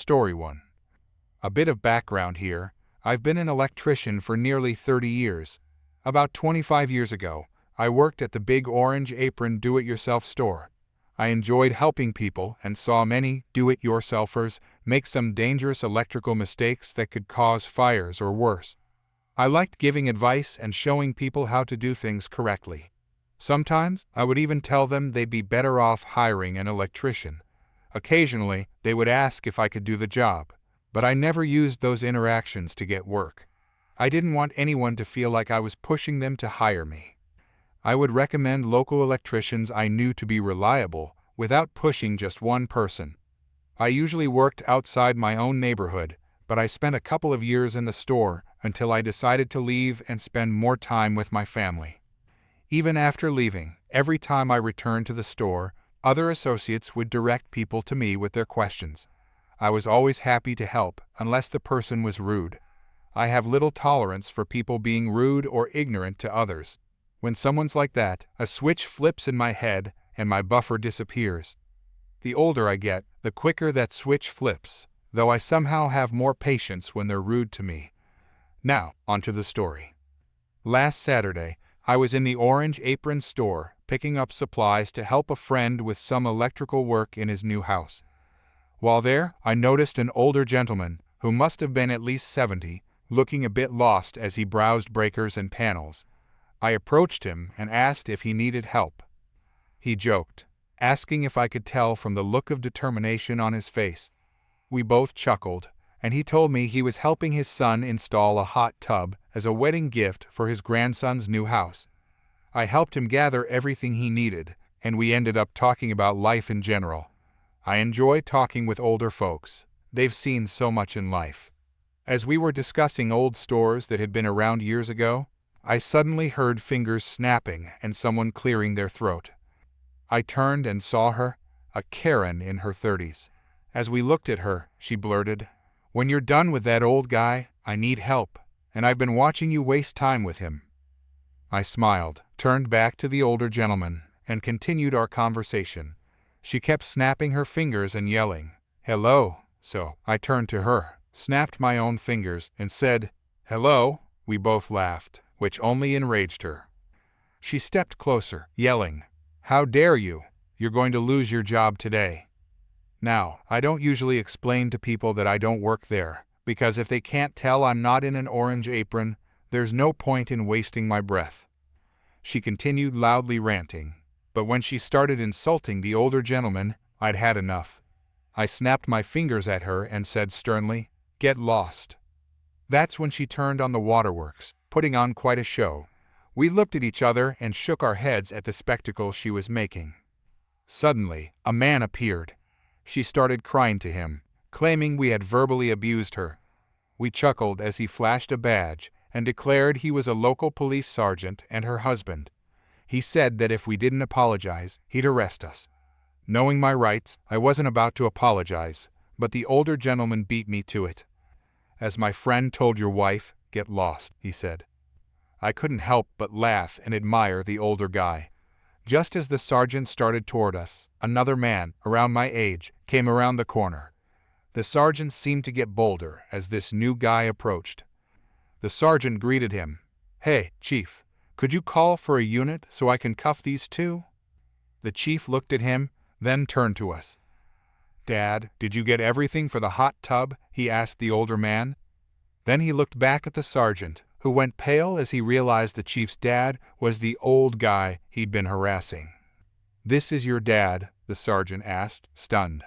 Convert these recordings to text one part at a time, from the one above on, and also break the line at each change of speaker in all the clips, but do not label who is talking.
Story 1. A bit of background here. I've been an electrician for nearly 30 years. About 25 years ago, I worked at the big orange apron do-it-yourself store. I enjoyed helping people and saw many do-it-yourselfers make some dangerous electrical mistakes that could cause fires or worse. I liked giving advice and showing people how to do things correctly. Sometimes, I would even tell them they'd be better off hiring an electrician. Occasionally, they would ask if I could do the job, but I never used those interactions to get work. I didn't want anyone to feel like I was pushing them to hire me. I would recommend local electricians I knew to be reliable without pushing just one person. I usually worked outside my own neighborhood, but I spent a couple of years in the store until I decided to leave and spend more time with my family. Even after leaving, every time I returned to the store, other associates would direct people to me with their questions. I was always happy to help, unless the person was rude. I have little tolerance for people being rude or ignorant to others. When someone's like that, a switch flips in my head and my buffer disappears. The older I get, the quicker that switch flips, though I somehow have more patience when they're rude to me. Now, onto the story. Last Saturday, I was in the Orange Apron store picking up supplies to help a friend with some electrical work in his new house. While there, I noticed an older gentleman, who must have been at least 70, looking a bit lost as he browsed breakers and panels. I approached him and asked if he needed help. He joked, asking if I could tell from the look of determination on his face. We both chuckled, and he told me he was helping his son install a hot tub as a wedding gift for his grandson's new house. I helped him gather everything he needed, and we ended up talking about life in general. I enjoy talking with older folks. They've seen so much in life. As we were discussing old stores that had been around years ago, I suddenly heard fingers snapping and someone clearing their throat. I turned and saw her, a Karen in her 30s. As we looked at her, she blurted, "When you're done with that old guy, I need help, and I've been watching you waste time with him." I smiled, turned back to the older gentleman, and continued our conversation. She kept snapping her fingers and yelling, "Hello," so I turned to her, snapped my own fingers, and said, "Hello." We both laughed, which only enraged her. She stepped closer, yelling, "How dare you? You're going to lose your job today." Now, I don't usually explain to people that I don't work there, because if they can't tell I'm not in an orange apron, there's no point in wasting my breath. She continued loudly ranting, but when she started insulting the older gentleman, I'd had enough. I snapped my fingers at her and said sternly, "Get lost." That's when she turned on the waterworks, putting on quite a show. We looked at each other and shook our heads at the spectacle she was making. Suddenly, a man appeared. She started crying to him, claiming we had verbally abused her. We chuckled as he flashed a badge and declared he was a local police sergeant and her husband. He said that if we didn't apologize, he'd arrest us. Knowing my rights, I wasn't about to apologize, but the older gentleman beat me to it. "As my friend told your wife, get lost," he said. I couldn't help but laugh and admire the older guy. Just as the sergeant started toward us, another man, around my age, came around the corner. The sergeant seemed to get bolder as this new guy approached. The sergeant greeted him. "Hey, Chief, could you call for a unit so I can cuff these two?" The chief looked at him, then turned to us. "Dad, did you get everything for the hot tub?" he asked the older man. Then he looked back at the sergeant, who went pale as he realized the chief's dad was the old guy he'd been harassing. "This is your dad?" the sergeant asked, stunned.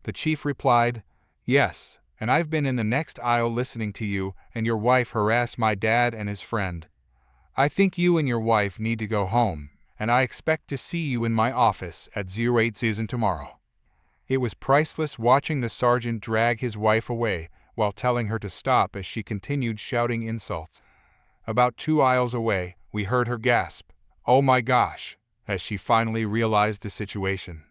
The chief replied, "Yes, and I've been in the next aisle listening to you and your wife harass my dad and his friend. I think you and your wife need to go home, and I expect to see you in my office at 08 season tomorrow." It was priceless watching the sergeant drag his wife away while telling her to stop as she continued shouting insults. About 2 aisles away, we heard her gasp, "Oh my gosh," as she finally realized the situation.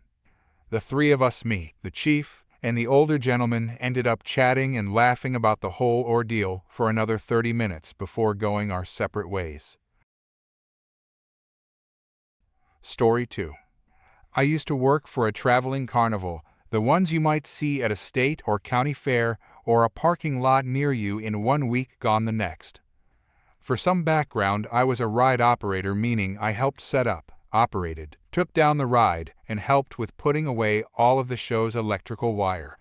The three of us, me, the chief, and the older gentleman, ended up chatting and laughing about the whole ordeal for another 30 minutes before going our separate ways. Story 2. I used to work for a traveling carnival The ones you might see at a state or county fair or a parking lot near you in 1 week, gone the next. For some background, I was a ride operator, meaning I helped set up, operated, took down the ride, and helped with putting away all of the show's electrical wire.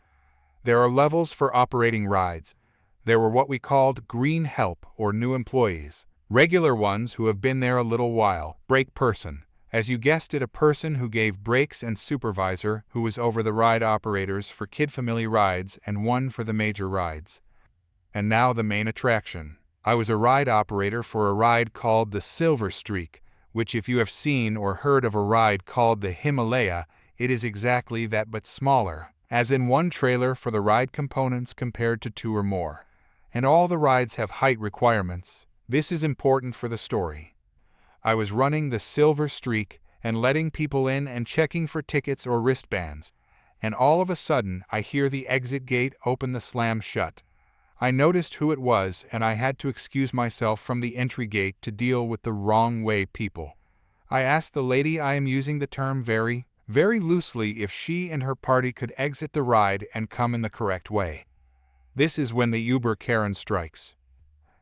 There are levels for operating rides. There were what we called green help or new employees, regular ones who have been there a little while, brake person, as you guessed it, a person who gave brakes, and supervisor who was over the ride operators for kid-friendly rides and one for the major rides. And now the main attraction. I was a ride operator for a ride called the Silver Streak, which, if you have seen or heard of a ride called the Himalaya, it is exactly that but smaller, as in one trailer for the ride components compared to 2 or more. And all the rides have height requirements. This is important for the story. I was running the Silver Streak and letting people in and checking for tickets or wristbands, and all of a sudden I hear the exit gate open, the slam shut. I noticed who it was, and I had to excuse myself from the entry gate to deal with the wrong way people. I asked the lady, I am using the term very, very loosely, if she and her party could exit the ride and come in the correct way. This is when the Uber Karen strikes.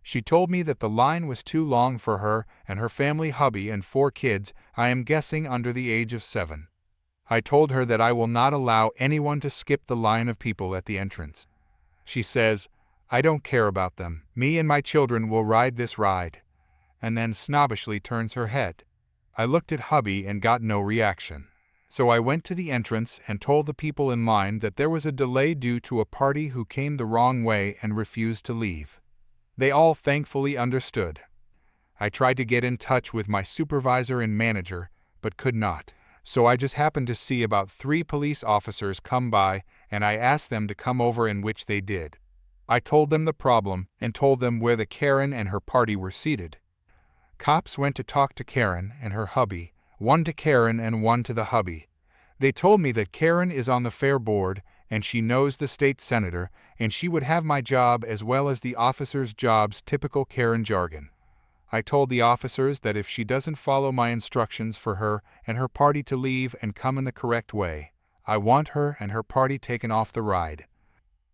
She told me that the line was too long for her and her family, hubby and 4 kids, I am guessing under the age of 7. I told her that I will not allow anyone to skip the line of people at the entrance. She says, I don't care about them. Me and my children will ride this ride. And then snobbishly turns her head. I looked at hubby and got no reaction. So I went to the entrance and told the people in line that there was a delay due to a party who came the wrong way and refused to leave. They all thankfully understood. I tried to get in touch with my supervisor and manager, but could not. So I just happened to see about 3 police officers come by, and I asked them to come over, in which they did. I told them the problem and told them where the Karen and her party were seated. Cops went to talk to Karen and her hubby, one to Karen and one to the hubby. They told me that Karen is on the fair board and she knows the state senator, and she would have my job as well as the officers' jobs, typical Karen jargon. I told the officers that if she doesn't follow my instructions for her and her party to leave and come in the correct way, I want her and her party taken off the ride.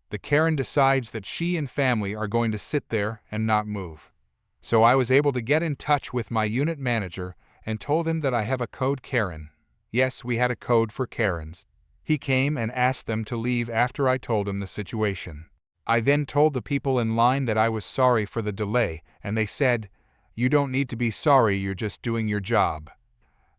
The Karen decides that she and family are going to sit there and not move. So I was able to get in touch with my unit manager and told him that I have a code Karen. Yes, we had a code for Karens. He came and asked them to leave after I told him the situation. I then told the people in line that I was sorry for the delay, and they said, "You don't need to be sorry, you're just doing your job."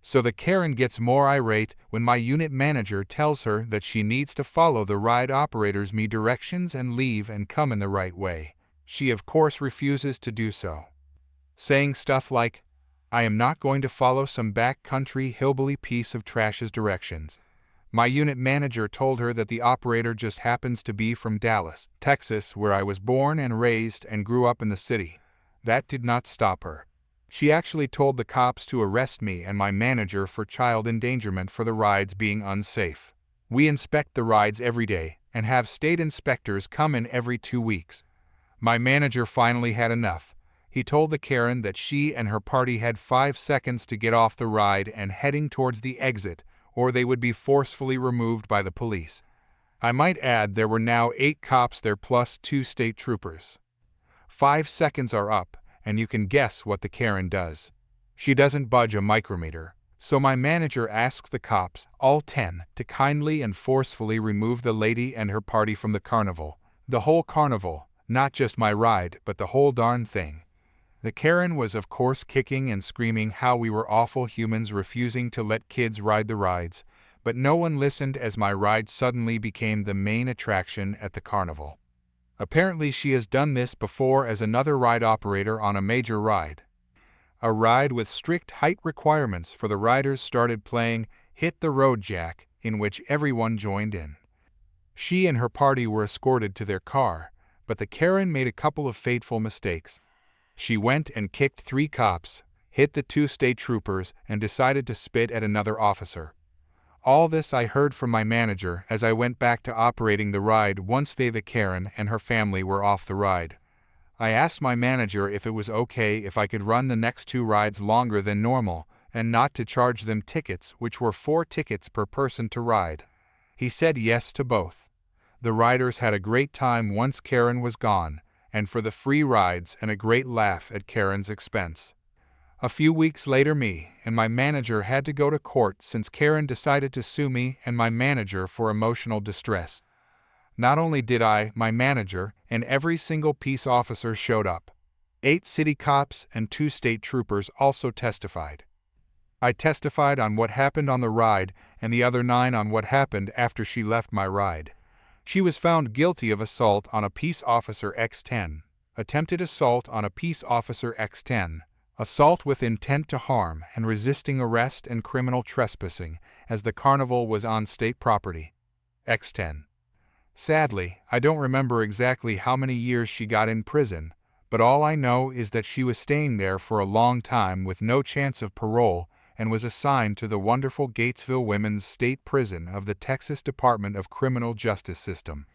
So the Karen gets more irate when my unit manager tells her that she needs to follow the ride operator's directions and leave and come in the right way. She of course refuses to do so, saying stuff like, "I am not going to follow some backcountry hillbilly piece of trash's directions." My unit manager told her that the operator just happens to be from Dallas, Texas, where I was born and raised and grew up in the city. That did not stop her. She actually told the cops to arrest me and my manager for child endangerment for the rides being unsafe. We inspect the rides every day and have state inspectors come in every 2 weeks. My manager finally had enough. He told the Karen that she and her party had 5 seconds to get off the ride and heading towards the exit, or they would be forcefully removed by the police. I might add there were now 8 cops there plus 2 state troopers. 5 seconds are up, and you can guess what the Karen does. She doesn't budge a micrometer. So my manager asks the cops, all 10, to kindly and forcefully remove the lady and her party from the carnival. The whole carnival, not just my ride, but the whole darn thing. The Karen was of course kicking and screaming how we were awful humans refusing to let kids ride the rides, but no one listened as my ride suddenly became the main attraction at the carnival. Apparently she has done this before as another ride operator on a major ride. A ride with strict height requirements for the riders started playing Hit the Road Jack, in which everyone joined in. She and her party were escorted to their car, but the Karen made a couple of fateful mistakes. She went and kicked 3 cops, hit the 2 state troopers, and decided to spit at another officer. All this I heard from my manager as I went back to operating the ride once the Karen and her family were off the ride. I asked my manager if it was okay if I could run the next 2 rides longer than normal and not to charge them tickets, which were 4 tickets per person to ride. He said yes to both. The riders had a great time once Karen was gone, and for the free rides and a great laugh at Karen's expense. A few weeks later, me and my manager had to go to court since Karen decided to sue me and my manager for emotional distress. Not only did I, my manager, and every single peace officer showed up. 8 city cops and 2 state troopers also testified. I testified on what happened on the ride and the other 9 on what happened after she left my ride. She was found guilty of assault on a peace officer X10, attempted assault on a peace officer X10, assault with intent to harm and resisting arrest and criminal trespassing as the carnival was on state property. X10. Sadly, I don't remember exactly how many years she got in prison, but all I know is that she was staying there for a long time with no chance of parole and was assigned to the wonderful Gatesville Women's State Prison of the Texas Department of Criminal Justice System.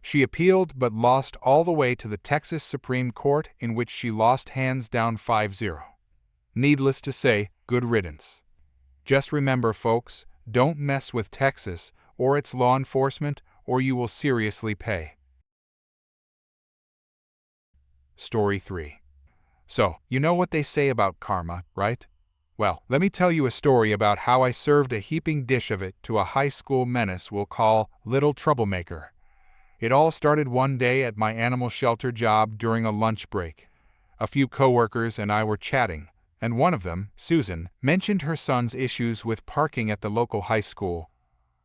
She appealed but lost all the way to the Texas Supreme Court, in which she lost hands down 5-0. Needless to say, good riddance. Just remember, folks, don't mess with Texas or its law enforcement, or you will seriously pay. Story 3. So, you know what they say about karma, right? Well, let me tell you a story about how I served a heaping dish of it to a high school menace we'll call Little Troublemaker. It all started one day at my animal shelter job during a lunch break. A few coworkers and I were chatting, and one of them, Susan, mentioned her son's issues with parking at the local high school.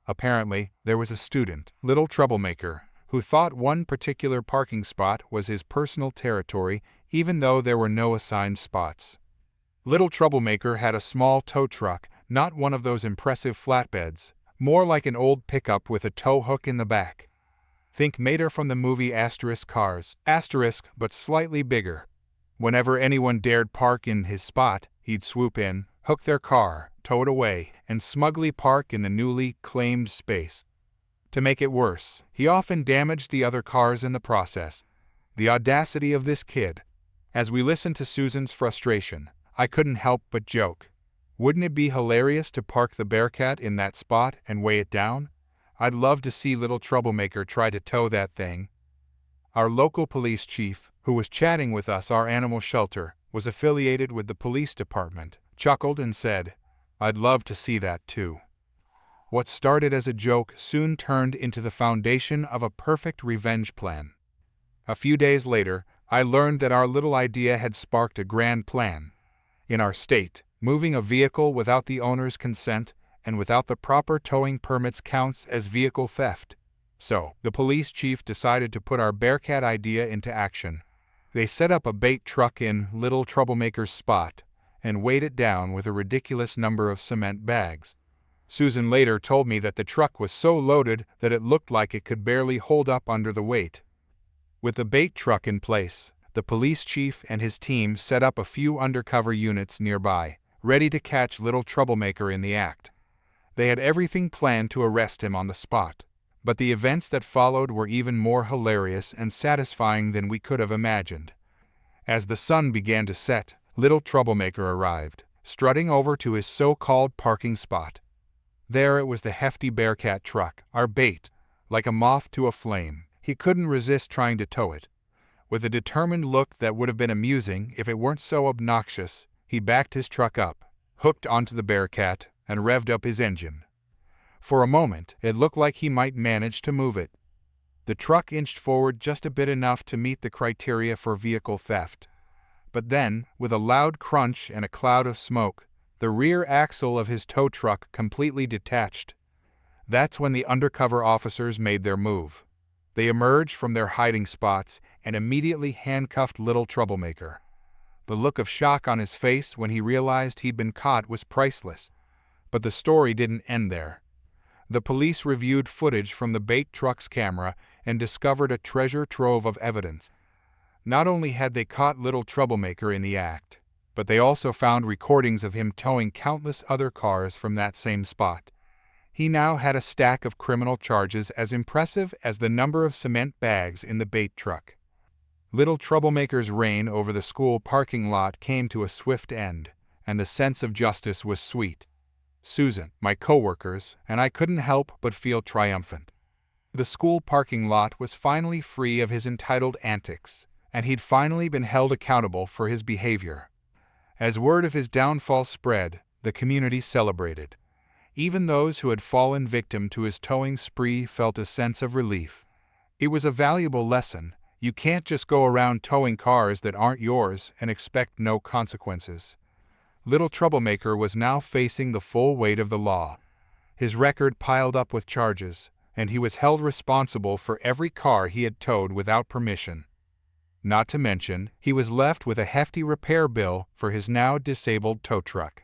Apparently, there was a student, Little Troublemaker, who thought one particular parking spot was his personal territory, even though there were no assigned spots. Little Troublemaker had a small tow truck, not one of those impressive flatbeds, more like an old pickup with a tow hook in the back. Think Mater from the movie Cars, but slightly bigger. Whenever anyone dared park in his spot, he'd swoop in, hook their car, tow it away, and smugly park in the newly claimed space. To make it worse, he often damaged the other cars in the process. The audacity of this kid. As we listened to Susan's frustration, I couldn't help but joke. Wouldn't it be hilarious to park the Bearcat in that spot and weigh it down? I'd love to see Little Troublemaker try to tow that thing. Our local police chief, who was chatting with us our animal shelter, was affiliated with the police department, chuckled and said, "I'd love to see that too." What started as a joke soon turned into the foundation of a perfect revenge plan. A few days later, I learned that our little idea had sparked a grand plan. In our state, moving a vehicle without the owner's consent and without the proper towing permits counts as vehicle theft. So, the police chief decided to put our Bearcat idea into action. They set up a bait truck in Little Troublemaker's spot and weighed it down with a ridiculous number of cement bags. Susan later told me that the truck was so loaded that it looked like it could barely hold up under the weight. With the bait truck in place, the police chief and his team set up a few undercover units nearby, ready to catch Little Troublemaker in the act. They had everything planned to arrest him on the spot, but the events that followed were even more hilarious and satisfying than we could have imagined. As the sun began to set, Little Troublemaker arrived, strutting over to his so-called parking spot. There it was, the hefty Bearcat truck, our bait. Like a moth to a flame, he couldn't resist trying to tow it. With a determined look that would have been amusing if it weren't so obnoxious, he backed his truck up, hooked onto the Bearcat, and revved up his engine. For a moment, it looked like he might manage to move it. The truck inched forward just a bit, enough to meet the criteria for vehicle theft. But then, with a loud crunch and a cloud of smoke, the rear axle of his tow truck completely detached. That's when the undercover officers made their move. They emerged from their hiding spots and immediately handcuffed Little Troublemaker. The look of shock on his face when he realized he'd been caught was priceless. But the story didn't end there. The police reviewed footage from the bait truck's camera and discovered a treasure trove of evidence. Not only had they caught Little Troublemaker in the act, but they also found recordings of him towing countless other cars from that same spot. He now had a stack of criminal charges as impressive as the number of cement bags in the bait truck. Little Troublemaker's reign over the school parking lot came to a swift end, and the sense of justice was sweet. Susan, my coworkers, and I couldn't help but feel triumphant. The school parking lot was finally free of his entitled antics, and he'd finally been held accountable for his behavior. As word of his downfall spread, the community celebrated. Even those who had fallen victim to his towing spree felt a sense of relief. It was a valuable lesson. You can't just go around towing cars that aren't yours and expect no consequences. Little Troublemaker was now facing the full weight of the law. His record piled up with charges, and he was held responsible for every car he had towed without permission. Not to mention, he was left with a hefty repair bill for his now disabled tow truck.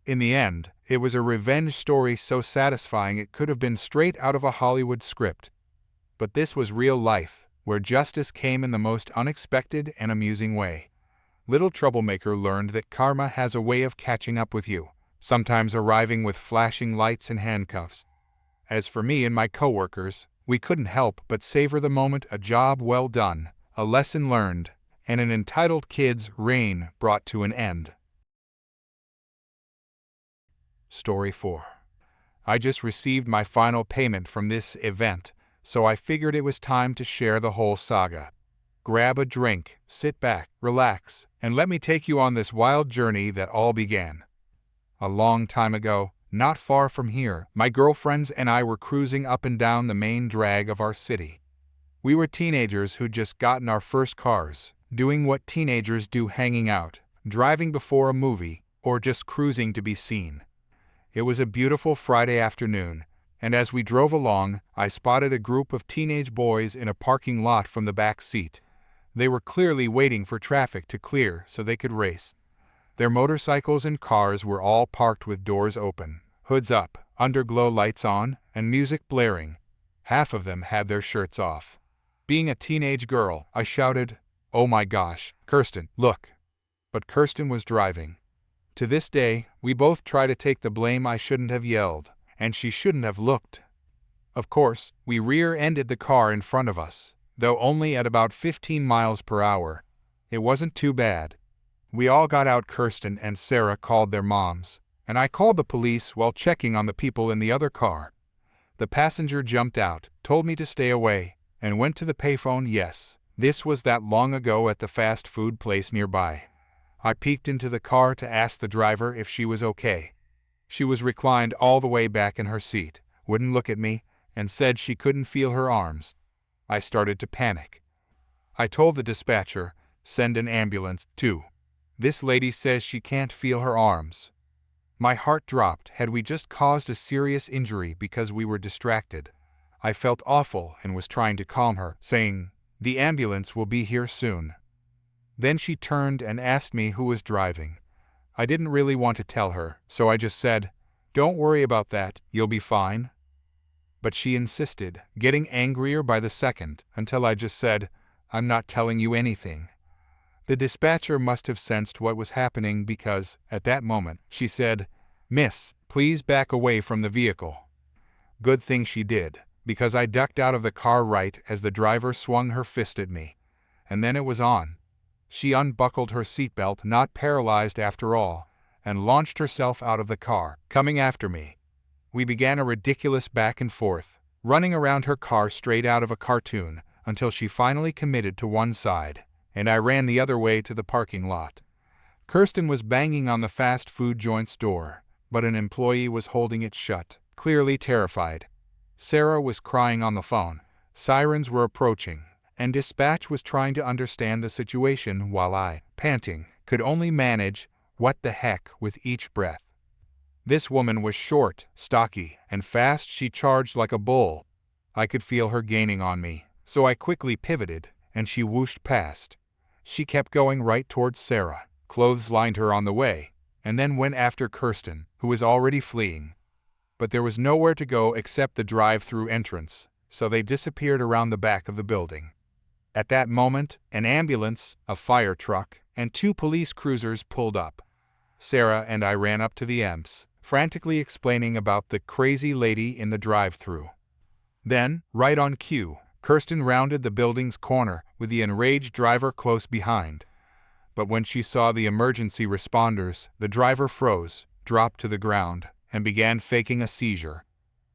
In the end, it was a revenge story so satisfying it could have been straight out of a Hollywood script. But this was real life, where justice came in the most unexpected and amusing way. Little Troublemaker learned that karma has a way of catching up with you, sometimes arriving with flashing lights and handcuffs. As for me and my coworkers, we couldn't help but savor the moment. A job well done, a lesson learned, and an entitled kid's reign brought to an end. Story 4. I just received my final payment from this event, so I figured it was time to share the whole saga. Grab a drink, sit back, relax, and let me take you on this wild journey that all began. A long time ago, not far from here, my girlfriends and I were cruising up and down the main drag of our city. We were teenagers who'd just gotten our first cars, doing what teenagers do, hanging out, driving before a movie, or just cruising to be seen. It was a beautiful Friday afternoon, and as we drove along, I spotted a group of teenage boys in a parking lot from the back seat. They were clearly waiting for traffic to clear so they could race. Their motorcycles and cars were all parked with doors open, hoods up, underglow lights on, and music blaring. Half of them had their shirts off. Being a teenage girl, I shouted, "Oh my gosh, Kirsten, look!" But Kirsten was driving. To this day, we both try to take the blame. I shouldn't have yelled, and she shouldn't have looked. Of course, we rear-ended the car in front of us, though only at about 15 miles per hour. It wasn't too bad. We all got out. Kirsten and Sarah called their moms, and I called the police while checking on the people in the other car. The passenger jumped out, told me to stay away, and went to the payphone. Yes, this was that long ago at the fast food place nearby. I peeked into the car to ask the driver if she was okay. She was reclined all the way back in her seat, wouldn't look at me, and said she couldn't feel her arms. I started to panic. I told the dispatcher, "Send an ambulance, too. This lady says she can't feel her arms." My heart dropped. Had we just caused a serious injury because we were distracted? I felt awful and was trying to calm her, saying, "The ambulance will be here soon." Then she turned and asked me who was driving. I didn't really want to tell her, so I just said, "Don't worry about that, you'll be fine." But she insisted, getting angrier by the second, until I just said, "I'm not telling you anything." The dispatcher must have sensed what was happening because, at that moment, she said, "Miss, please back away from the vehicle." Good thing she did, because I ducked out of the car right as the driver swung her fist at me. And then it was on. She unbuckled her seatbelt, not paralyzed after all, and launched herself out of the car, coming after me. We began a ridiculous back and forth, running around her car straight out of a cartoon, until she finally committed to one side, and I ran the other way to the parking lot. Kirsten was banging on the fast food joint's door, but an employee was holding it shut, clearly terrified. Sarah was crying on the phone. Sirens were approaching, and dispatch was trying to understand the situation while I, panting, could only manage, "What the heck," with each breath. This woman was short, stocky, and fast. She charged like a bull. I could feel her gaining on me, so I quickly pivoted, and she whooshed past. She kept going right towards Sarah, clotheslined her on the way, and then went after Kirsten, who was already fleeing. But there was nowhere to go except the drive-through entrance, so they disappeared around the back of the building. At that moment, an ambulance, a fire truck, and 2 police cruisers pulled up. Sarah and I ran up to the EMS, frantically explaining about the crazy lady in the drive-through. Then, right on cue, Kirsten rounded the building's corner with the enraged driver close behind. But when she saw the emergency responders, the driver froze, dropped to the ground, and began faking a seizure.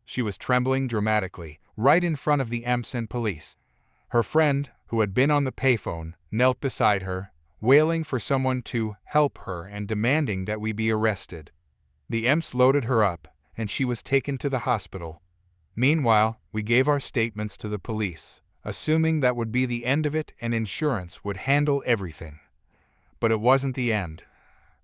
She was trembling dramatically, right in front of the EMS and police. Her friend, who had been on the payphone, knelt beside her, wailing for someone to help her and demanding that we be arrested. The EMS loaded her up, and she was taken to the hospital. Meanwhile, we gave our statements to the police, assuming that would be the end of it and insurance would handle everything. But it wasn't the end.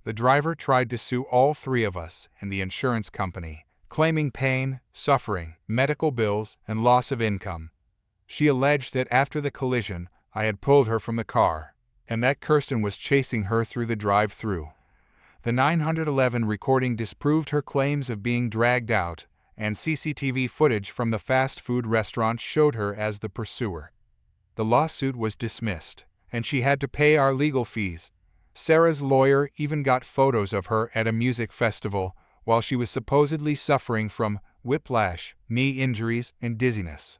The driver tried to sue all three of us and the insurance company, claiming pain, suffering, medical bills, and loss of income. She alleged that after the collision, I had pulled her from the car, and that Kirsten was chasing her through the drive-thru. The 911 recording disproved her claims of being dragged out, and CCTV footage from the fast food restaurant showed her as the pursuer. The lawsuit was dismissed, and she had to pay our legal fees. Sarah's lawyer even got photos of her at a music festival while she was supposedly suffering from whiplash, knee injuries, and dizziness.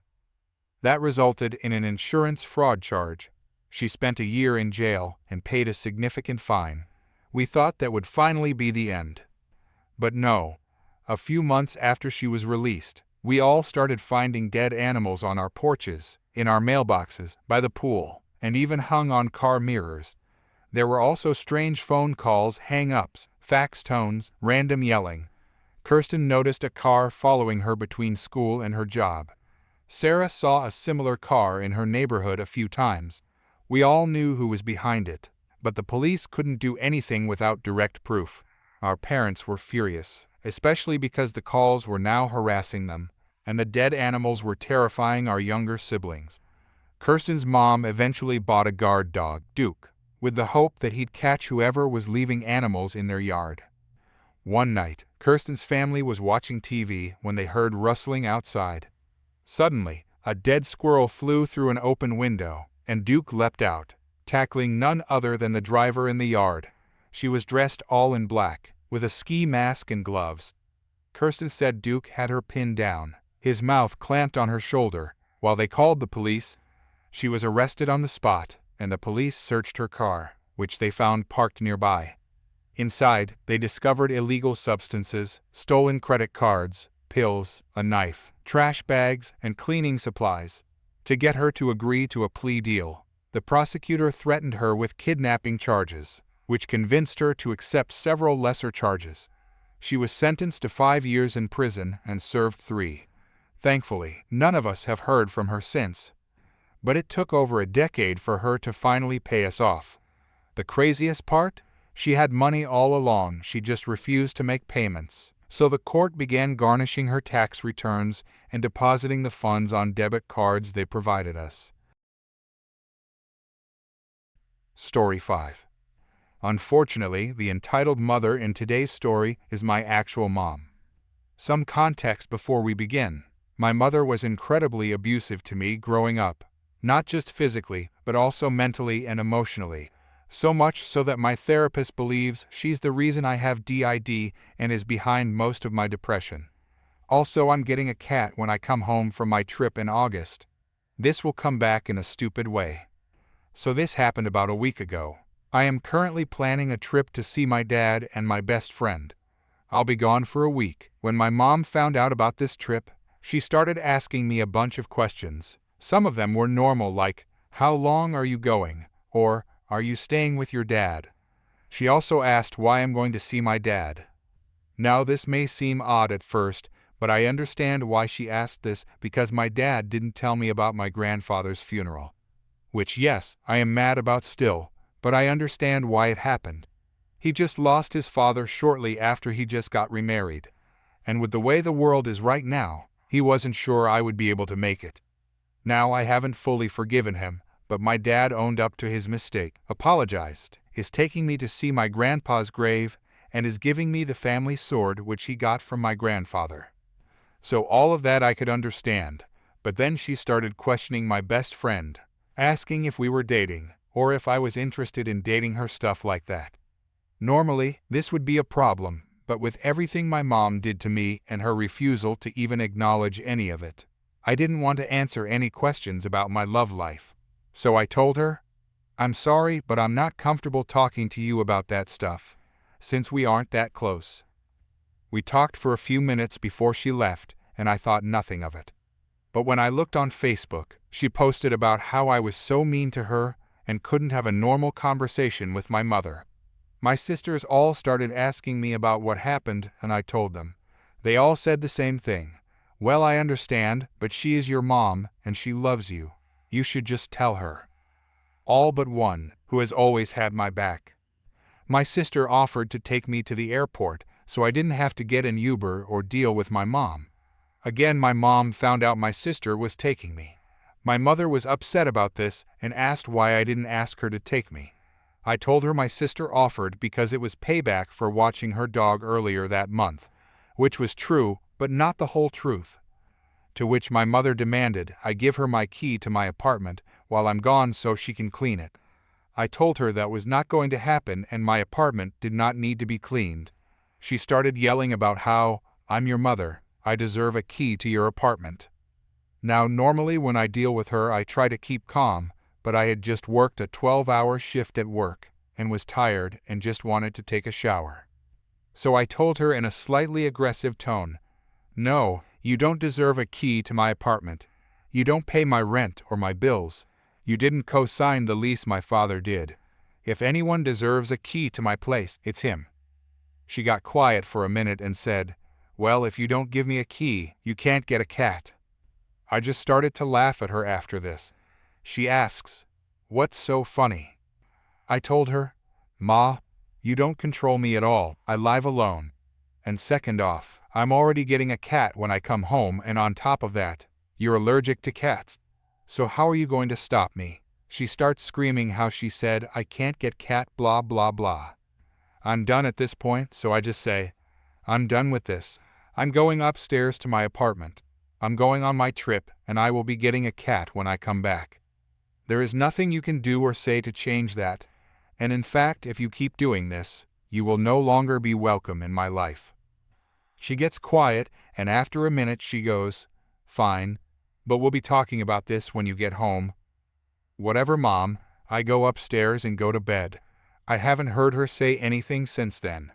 That resulted in an insurance fraud charge. She spent a year in jail and paid a significant fine. We thought that would finally be the end. But no. A few months after she was released, we all started finding dead animals on our porches, in our mailboxes, by the pool, and even hung on car mirrors. There were also strange phone calls, hang-ups, fax tones, random yelling. Kirsten noticed a car following her between school and her job. Sarah saw a similar car in her neighborhood a few times. We all knew who was behind it, but the police couldn't do anything without direct proof. Our parents were furious, especially because the calls were now harassing them, and the dead animals were terrifying our younger siblings. Kirsten's mom eventually bought a guard dog, Duke, with the hope that he'd catch whoever was leaving animals in their yard. One night, Kirsten's family was watching TV when they heard rustling outside. Suddenly, a dead squirrel flew through an open window, and Duke leapt out, tackling none other than the driver in the yard. She was dressed all in black, with a ski mask and gloves. Kirsten said Duke had her pinned down, his mouth clamped on her shoulder. While they called the police, she was arrested on the spot, and the police searched her car, which they found parked nearby. Inside, they discovered illegal substances, stolen credit cards, pills, a knife, trash bags, and cleaning supplies. To get her to agree to a plea deal, the prosecutor threatened her with kidnapping charges, which convinced her to accept several lesser charges. She was sentenced to 5 years in prison and served 3. Thankfully, none of us have heard from her since. But it took over a decade for her to finally pay us off. The craziest part? She had money all along, she just refused to make payments. So the court began garnishing her tax returns and depositing the funds on debit cards they provided us. Story 5. Unfortunately, the entitled mother in today's story is my actual mom. Some context before we begin. My mother was incredibly abusive to me growing up, not just physically, but also mentally and emotionally. So much so that my therapist believes she's the reason I have DID and is behind most of my depression. Also, I'm getting a cat when I come home from my trip in August. This will come back in a stupid way. So this happened about a week ago. I am currently planning a trip to see my dad and my best friend. I'll be gone for a week. When my mom found out about this trip, she started asking me a bunch of questions. Some of them were normal, like, "How long are you going?" or "Are you staying with your dad?" She also asked why I'm going to see my dad. Now, this may seem odd at first, but I understand why she asked this because my dad didn't tell me about my grandfather's funeral. Which, yes, I am mad about still, but I understand why it happened. He just lost his father shortly after he just got remarried. And with the way the world is right now, he wasn't sure I would be able to make it. Now I haven't fully forgiven him, but my dad owned up to his mistake, apologized, is taking me to see my grandpa's grave, and is giving me the family sword which he got from my grandfather. So all of that I could understand, but then she started questioning my best friend, asking if we were dating, or if I was interested in dating her, stuff like that. Normally, this would be a problem, but with everything my mom did to me and her refusal to even acknowledge any of it, I didn't want to answer any questions about my love life. So I told her, "I'm sorry, but I'm not comfortable talking to you about that stuff, since we aren't that close." We talked for a few minutes before she left, and I thought nothing of it. But when I looked on Facebook, she posted about how I was so mean to her and couldn't have a normal conversation with my mother. My sisters all started asking me about what happened, and I told them. They all said the same thing. Well, I understand, but she is your mom, and she loves you. You should just tell her. All but one, who has always had my back. My sister offered to take me to the airport, so I didn't have to get an Uber or deal with my mom. Again, my mom found out my sister was taking me. My mother was upset about this and asked why I didn't ask her to take me. I told her my sister offered because it was payback for watching her dog earlier that month, which was true, but not the whole truth. To which my mother demanded I give her my key to my apartment while I'm gone so she can clean it. I told her that was not going to happen and my apartment did not need to be cleaned. She started yelling about how, I'm your mother, I deserve a key to your apartment. Now, normally when I deal with her I try to keep calm, but I had just worked a 12-hour shift at work and was tired and just wanted to take a shower. So I told her in a slightly aggressive tone, no, you don't deserve a key to my apartment. You don't pay my rent or my bills. You didn't co-sign the lease my father did. If anyone deserves a key to my place, it's him. She got quiet for a minute and said, well, if you don't give me a key, you can't get a cat. I just started to laugh at her after this. She asks, what's so funny? I told her, Ma, you don't control me at all, I live alone. And second off, I'm already getting a cat when I come home and on top of that, you're allergic to cats. So how are you going to stop me? She starts screaming how she said I can't get cat blah blah blah. I'm done at this point, so I just say, I'm done with this. I'm going upstairs to my apartment. I'm going on my trip and I will be getting a cat when I come back. There is nothing you can do or say to change that, and in fact, if you keep doing this, you will no longer be welcome in my life. She gets quiet, and after a minute she goes, fine, but we'll be talking about this when you get home. Whatever, Mom. I go upstairs and go to bed. I haven't heard her say anything since then.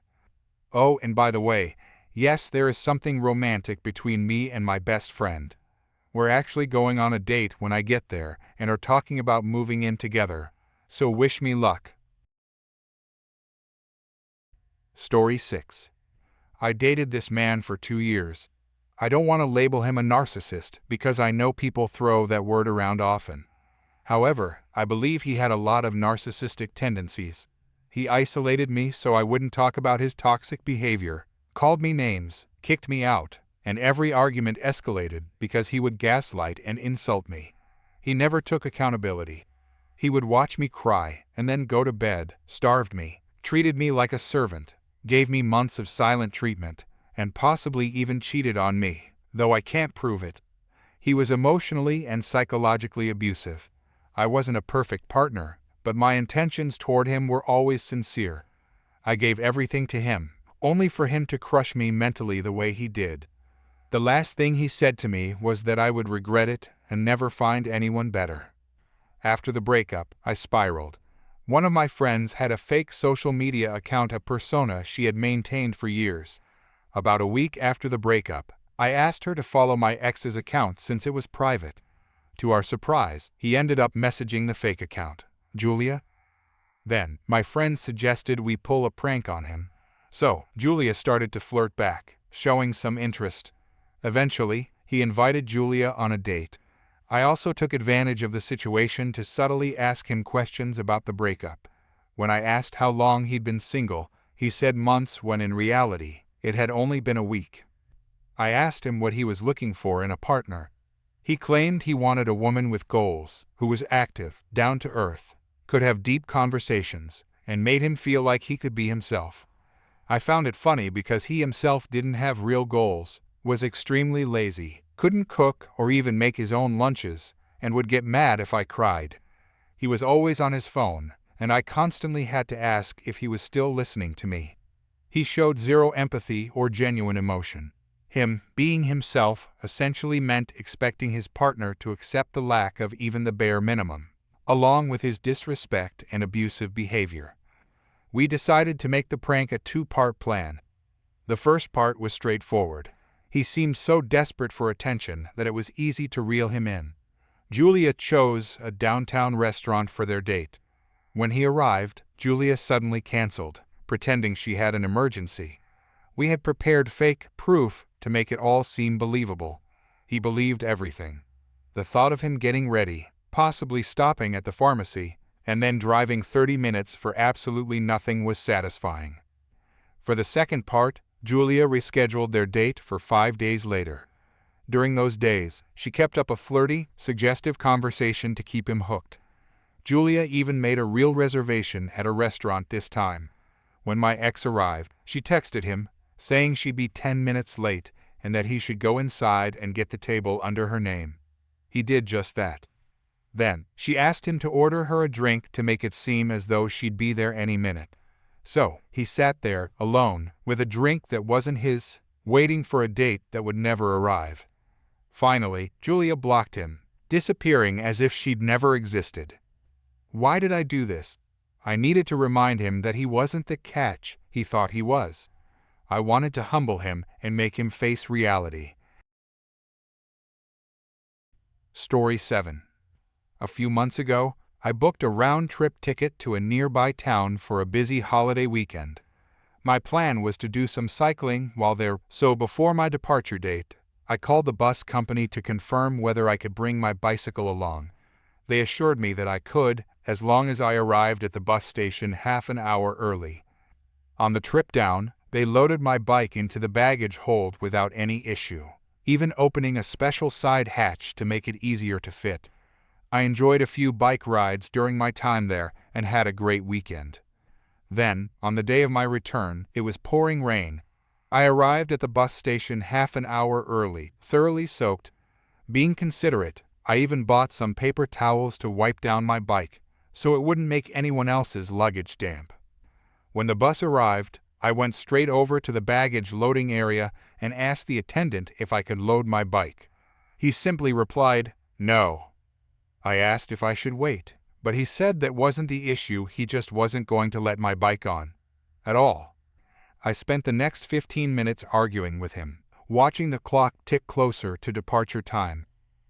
Oh, and by the way, yes, there is something romantic between me and my best friend. We're actually going on a date when I get there and are talking about moving in together, so wish me luck. Story 6. I dated this man for 2 years. I don't want to label him a narcissist because I know people throw that word around often. However, I believe he had a lot of narcissistic tendencies. He isolated me so I wouldn't talk about his toxic behavior, called me names, kicked me out, and every argument escalated because he would gaslight and insult me. He never took accountability. He would watch me cry and then go to bed, starved me, treated me like a servant, gave me months of silent treatment, and possibly even cheated on me, though I can't prove it. He was emotionally and psychologically abusive. I wasn't a perfect partner, but my intentions toward him were always sincere. I gave everything to him, only for him to crush me mentally the way he did. The last thing he said to me was that I would regret it and never find anyone better. After the breakup, I spiraled. One of my friends had a fake social media account, a persona she had maintained for years. About a week after the breakup, I asked her to follow my ex's account since it was private. To our surprise, he ended up messaging the fake account, Julia. Then, my friend suggested we pull a prank on him. So, Julia started to flirt back, showing some interest. Eventually, he invited Julia on a date. I also took advantage of the situation to subtly ask him questions about the breakup. When I asked how long he'd been single, he said months when in reality, it had only been a week. I asked him what he was looking for in a partner. He claimed he wanted a woman with goals, who was active, down to earth, could have deep conversations, and made him feel like he could be himself. I found it funny because he himself didn't have real goals, was extremely lazy, couldn't cook or even make his own lunches, and would get mad if I cried. He was always on his phone, and I constantly had to ask if he was still listening to me. He showed zero empathy or genuine emotion. Him being himself essentially meant expecting his partner to accept the lack of even the bare minimum, along with his disrespect and abusive behavior. We decided to make the prank a 2-part plan. The first part was straightforward. He seemed so desperate for attention that it was easy to reel him in. Julia chose a downtown restaurant for their date. When he arrived, Julia suddenly canceled, pretending she had an emergency. We had prepared fake proof to make it all seem believable. He believed everything. The thought of him getting ready, possibly stopping at the pharmacy, and then driving 30 minutes for absolutely nothing was satisfying. For the second part, Julia rescheduled their date for 5 days later. During those days, she kept up a flirty, suggestive conversation to keep him hooked. Julia even made a real reservation at a restaurant this time. When my ex arrived, she texted him, saying she'd be 10 minutes late and that he should go inside and get the table under her name. He did just that. Then, she asked him to order her a drink to make it seem as though she'd be there any minute. So, he sat there, alone, with a drink that wasn't his, waiting for a date that would never arrive. Finally, Julia blocked him, disappearing as if she'd never existed. Why did I do this? I needed to remind him that he wasn't the catch he thought he was. I wanted to humble him and make him face reality. Story 7. A few months ago, I booked a round-trip ticket to a nearby town for a busy holiday weekend. My plan was to do some cycling while there, so before my departure date, I called the bus company to confirm whether I could bring my bicycle along. They assured me that I could, as long as I arrived at the bus station half an hour early. On the trip down, they loaded my bike into the baggage hold without any issue, even opening a special side hatch to make it easier to fit. I enjoyed a few bike rides during my time there and had a great weekend. Then, on the day of my return, it was pouring rain. I arrived at the bus station half an hour early, thoroughly soaked. Being considerate, I even bought some paper towels to wipe down my bike, so it wouldn't make anyone else's luggage damp. When the bus arrived, I went straight over to the baggage loading area and asked the attendant if I could load my bike. He simply replied, "No." I asked if I should wait, but he said that wasn't the issue, he just wasn't going to let my bike on. At all. I spent the next 15 minutes arguing with him, watching the clock tick closer to departure time.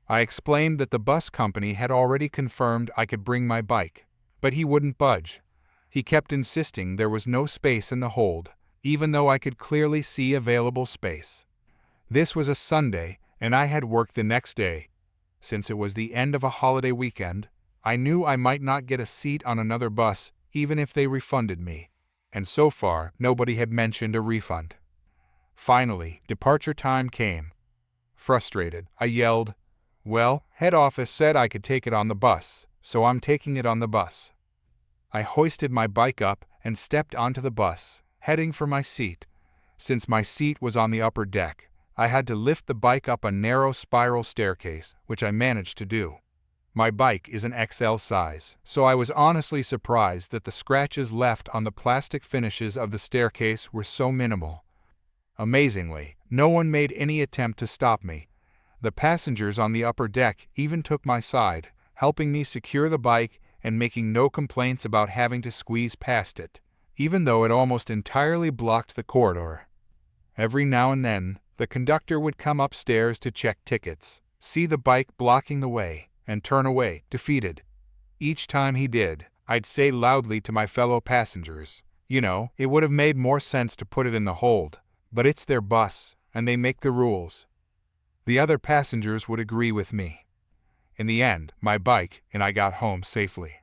I explained that the bus company had already confirmed I could bring my bike, but he wouldn't budge. He kept insisting there was no space in the hold, even though I could clearly see available space. This was a Sunday, and I had work the next day. Since it was the end of a holiday weekend, I knew I might not get a seat on another bus even if they refunded me, and so far nobody had mentioned a refund. Finally, departure time came. Frustrated, I yelled, "Well, head office said I could take it on the bus, so I'm taking it on the bus." I hoisted my bike up and stepped onto the bus, heading for my seat. Since my seat was on the upper deck, I had to lift the bike up a narrow spiral staircase, which I managed to do. My bike is an XL size, so I was honestly surprised that the scratches left on the plastic finishes of the staircase were so minimal. Amazingly, no one made any attempt to stop me. The passengers on the upper deck even took my side, helping me secure the bike and making no complaints about having to squeeze past it, even though it almost entirely blocked the corridor. Every now and then, the conductor would come upstairs to check tickets, see the bike blocking the way, and turn away, defeated. Each time he did, I'd say loudly to my fellow passengers, it would have made more sense to put it in the hold, but it's their bus, and they make the rules. The other passengers would agree with me. In the end, my bike and I got home safely.